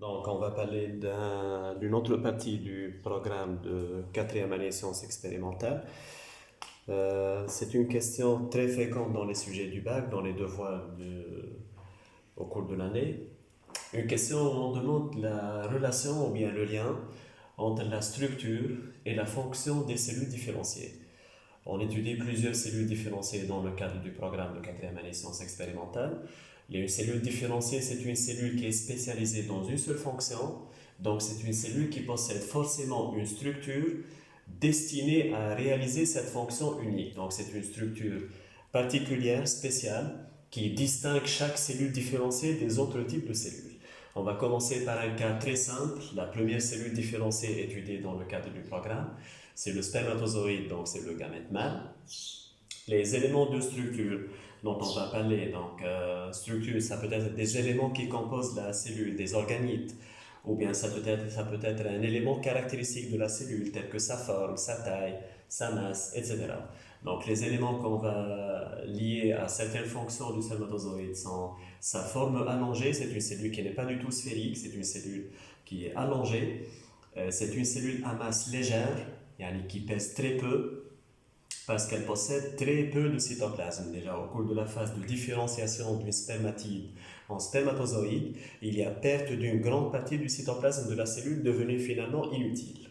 Donc, on va parler d'une autre partie du programme de quatrième année sciences expérimentales. C'est une question très fréquente dans les sujets du bac, dans les devoirs au cours de l'année. Une question où on demande la relation ou bien le lien entre la structure et la fonction des cellules différenciées. On étudie plusieurs cellules différenciées dans le cadre du programme de quatrième année sciences expérimentales. Une cellule différenciée, c'est une cellule qui est spécialisée dans une seule fonction. Donc, c'est une cellule qui possède forcément une structure destinée à réaliser cette fonction unique. Donc, c'est une structure particulière, spéciale, qui distingue chaque cellule différenciée des autres types de cellules. On va commencer par un cas très simple. La première cellule différenciée étudiée dans le cadre du programme, c'est le spermatozoïde, donc c'est le gamète mâle. Les éléments de structure dont on va parler, donc structure, ça peut être des éléments qui composent la cellule, des organites, ou bien ça peut être un élément caractéristique de la cellule, tel que sa forme, sa taille, sa masse, etc. Donc les éléments qu'on va lier à certaines fonctions du spermatozoïde sont sa forme allongée, c'est une cellule qui n'est pas du tout sphérique, c'est une cellule qui est allongée. C'est une cellule à masse légère, qui pèse très peu, parce qu'elle possède très peu de cytoplasme. Déjà, au cours de la phase de différenciation d'une spermatide en spermatozoïde, il y a perte d'une grande partie du cytoplasme de la cellule devenue finalement inutile.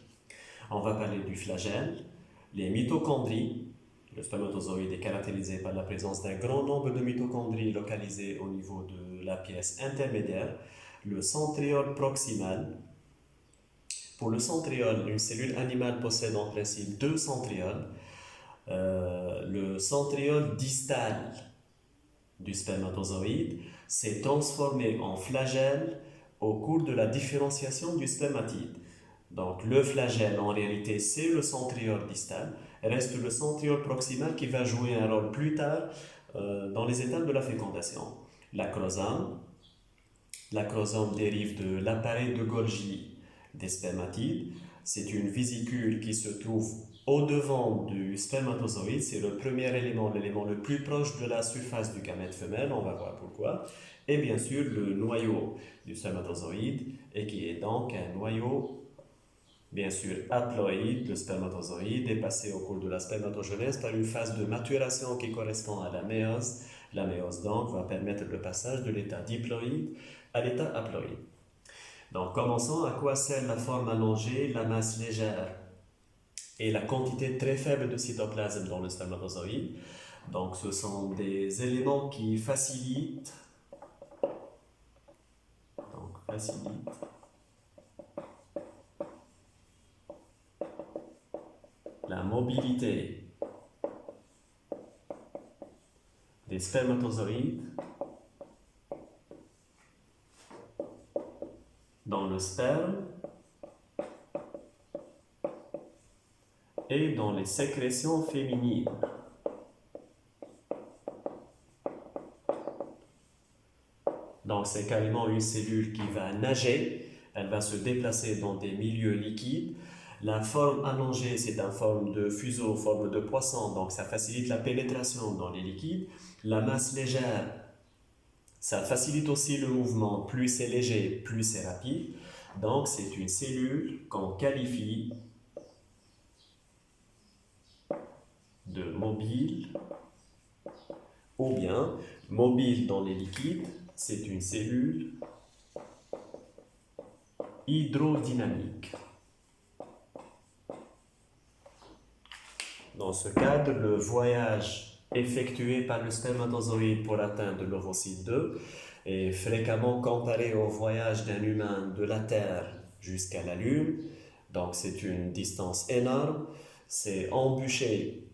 On va parler du flagelle, les mitochondries. Le spermatozoïde est caractérisé par la présence d'un grand nombre de mitochondries localisées au niveau de la pièce intermédiaire, le centriole proximal. Pour le centriole, une cellule animale possède en principe deux centrioles. Le centriole distal du spermatozoïde s'est transformé en flagelle au cours de la différenciation du spermatide. Donc le flagelle, en réalité, c'est le centriole distal. Reste le centriole proximal qui va jouer un rôle plus tard dans les étapes de la fécondation. L'acrosome. L'acrosome dérive de l'appareil de Golgi des spermatides. C'est une vésicule qui se trouve au-devant du spermatozoïde. C'est le premier élément, l'élément le plus proche de la surface du gamète femelle. On va voir pourquoi. Et bien sûr, le noyau du spermatozoïde, et qui est donc un noyau, bien sûr, haploïde. Le spermatozoïde est passé au cours de la spermatogenèse par une phase de maturation qui correspond à la méiose. La méiose, donc, va permettre le passage de l'état diploïde à l'état haploïde. Donc, commençons. À quoi sert la forme allongée, la masse légère et la quantité très faible de cytoplasme dans le spermatozoïde? Donc, ce sont des éléments qui facilitent la mobilité des spermatozoïdes dans le sperme et dans les sécrétions féminines. Donc, c'est carrément une cellule qui va nager, elle va se déplacer dans des milieux liquides. La forme allongée, c'est une forme de fuseau, forme de poisson, donc ça facilite la pénétration dans les liquides. La masse légère, ça facilite aussi le mouvement, plus c'est léger, plus c'est rapide. Donc, c'est une cellule qu'on qualifie de mobile, ou bien mobile dans les liquides, c'est une cellule hydrodynamique. Dans ce cadre, le voyage effectué par le spermatozoïde pour atteindre l'ovocyte 2 est fréquemment comparé au voyage d'un humain de la Terre jusqu'à la Lune. Donc c'est une distance énorme, c'est embûché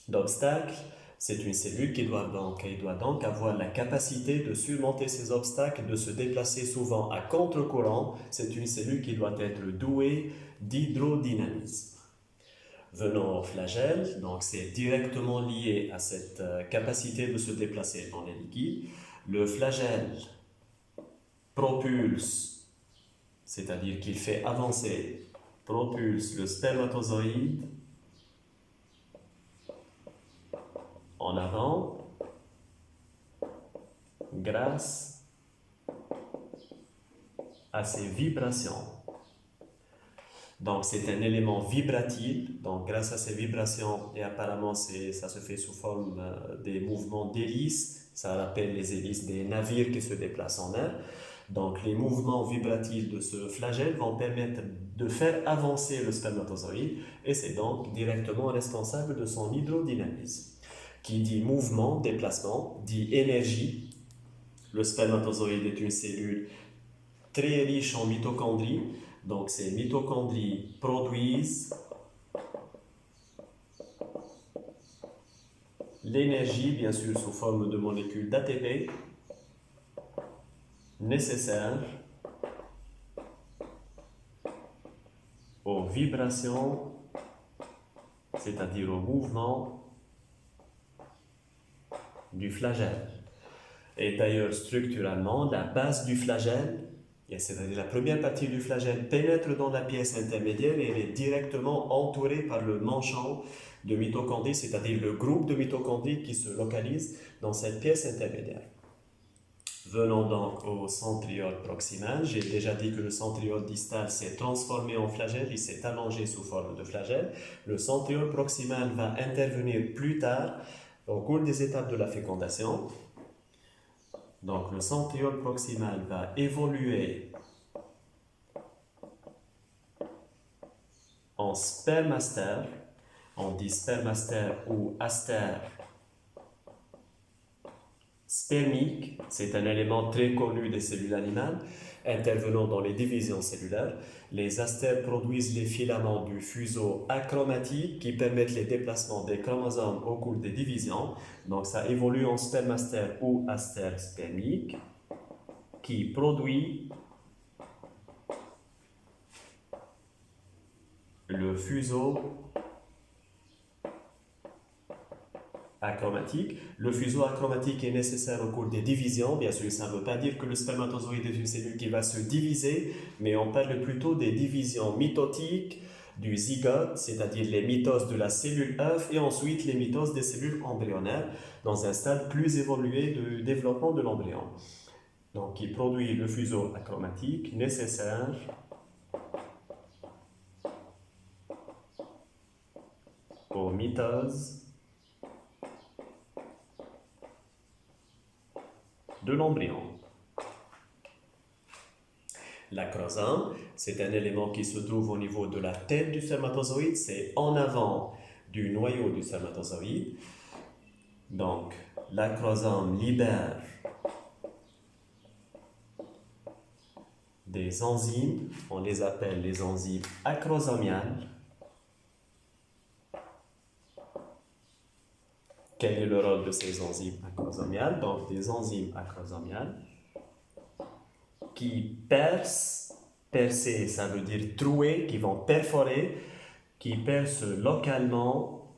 d'obstacles. C'est une cellule qui doit donc avoir la capacité de surmonter ces obstacles, de se déplacer souvent à contre-courant. C'est une cellule qui doit être douée d'hydrodynamisme. Venons au flagelle, donc c'est directement lié à cette capacité de se déplacer dans les liquides. Le flagelle propulse, c'est-à-dire qu'il fait avancer, propulse le spermatozoïde en avant grâce à ces vibrations. Donc, c'est un élément vibratile. Donc, grâce à ces vibrations, et apparemment, ça se fait sous forme des mouvements d'hélices. Ça rappelle les hélices des navires qui se déplacent en mer. Donc, les mouvements vibratiles de ce flagelle vont permettre de faire avancer le spermatozoïde et c'est donc directement responsable de son hydrodynamisme. Qui dit mouvement, déplacement, dit énergie. Le spermatozoïde est une cellule très riche en mitochondries. Donc, ces mitochondries produisent l'énergie, bien sûr, sous forme de molécules d'ATP nécessaires aux vibrations, c'est-à-dire au mouvement du flagelle. Et d'ailleurs, structurellement, la base du flagelle, c'est-à-dire la première partie du flagelle, pénètre dans la pièce intermédiaire et elle est directement entourée par le manchon de mitochondries, c'est-à-dire le groupe de mitochondries qui se localise dans cette pièce intermédiaire. Venons donc au centriole proximal. J'ai déjà dit que le centriole distal s'est transformé en flagelle, il s'est allongé sous forme de flagelle. Le centriole proximal va intervenir plus tard au cours des étapes de la fécondation. Donc le centriole proximal va évoluer en spermastère. On dit spermastère ou astère spermique, c'est un élément très connu des cellules animales intervenant dans les divisions cellulaires. Les astères produisent les filaments du fuseau achromatique qui permettent les déplacements des chromosomes au cours des divisions. Donc ça évolue en spermastère ou astère spermique qui produit le fuseau achromatique. Le fuseau achromatique est nécessaire au cours des divisions. Bien sûr, ça ne veut pas dire que le spermatozoïde est une cellule qui va se diviser, mais on parle plutôt des divisions mitotiques du zygote, c'est-à-dire les mitoses de la cellule œuf, et ensuite les mitoses des cellules embryonnaires dans un stade plus évolué de développement de l'embryon. Donc, qui produit le fuseau achromatique nécessaire aux mitoses de l'embryon. L'acrosome, c'est un élément qui se trouve au niveau de la tête du spermatozoïde, c'est en avant du noyau du spermatozoïde. Donc, l'acrosome libère des enzymes, on les appelle les enzymes acrosomiales. Quel est le rôle de ces enzymes acrosomiales? Donc, des enzymes acrosomiales qui percent, percer, ça veut dire trouer, qui vont perforer, qui percent localement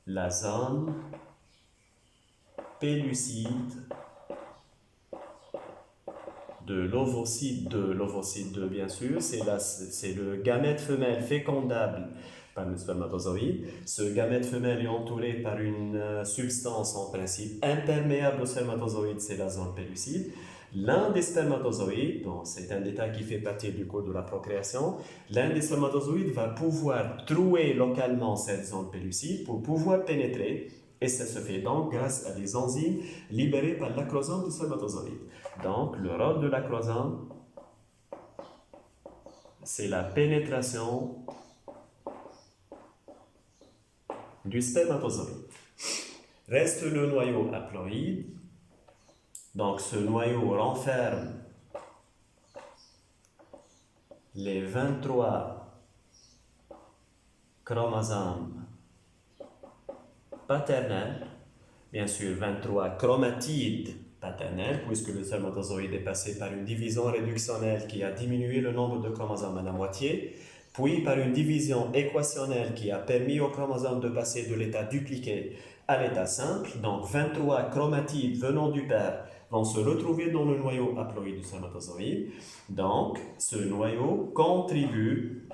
la zone pellucide de l'ovocyte 2. L'ovocyte 2, bien sûr, c'est le gamète femelle fécondable par le spermatozoïde. Ce gamète femelle est entouré par une substance en principe imperméable au spermatozoïde, c'est la zone pellucide. L'un des spermatozoïdes, donc c'est un détail qui fait partie du cours de la procréation, l'un des spermatozoïdes va pouvoir trouer localement cette zone pellucide pour pouvoir pénétrer, et ça se fait donc grâce à des enzymes libérées par l'acrosome du spermatozoïde. Donc, le rôle de l'acrosome, c'est la pénétration du spermatozoïde. Reste le noyau haploïde. Donc, ce noyau renferme les 23 chromosomes paternels, bien sûr 23 chromatides paternels, puisque le spermatozoïde est passé par une division réductionnelle qui a diminué le nombre de chromosomes à la moitié, puis par une division équationnelle qui a permis aux chromosomes de passer de l'état dupliqué à l'état simple. Donc 23 chromatides venant du père vont se retrouver dans le noyau haploïde du spermatozoïde. Donc ce noyau contribue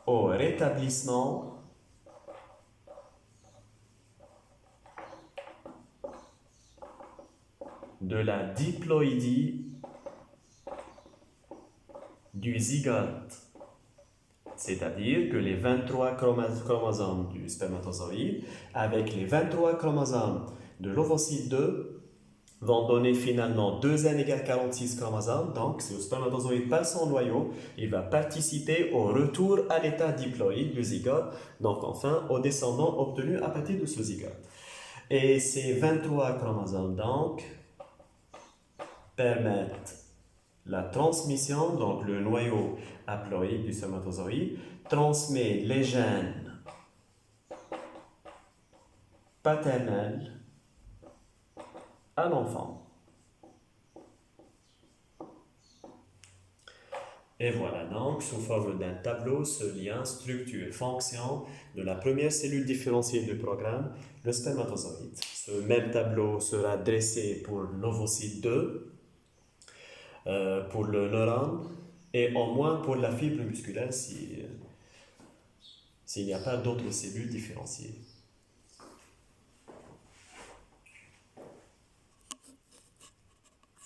au rétablissement de la diploïdie du zygote. C'est-à-dire que les 23 chromosomes du spermatozoïde avec les 23 chromosomes de l'ovocyte 2 vont donner finalement 2n égale 46 chromosomes. Donc, si le spermatozoïde passe son noyau, il va participer au retour à l'état diploïde du zygote, donc enfin au descendant obtenu à partir de ce zygote. Et ces 23 chromosomes, donc, permettent la transmission, donc le noyau haploïde du spermatozoïde transmet les gènes paternels à l'enfant. Et voilà donc, sous forme d'un tableau, ce lien structure-fonction de la première cellule différenciée du programme, le spermatozoïde. Ce même tableau sera dressé pour l'ovocyte 2, pour le neurone, et en moins pour la fibre musculaire s'il n'y a pas d'autres cellules différenciées.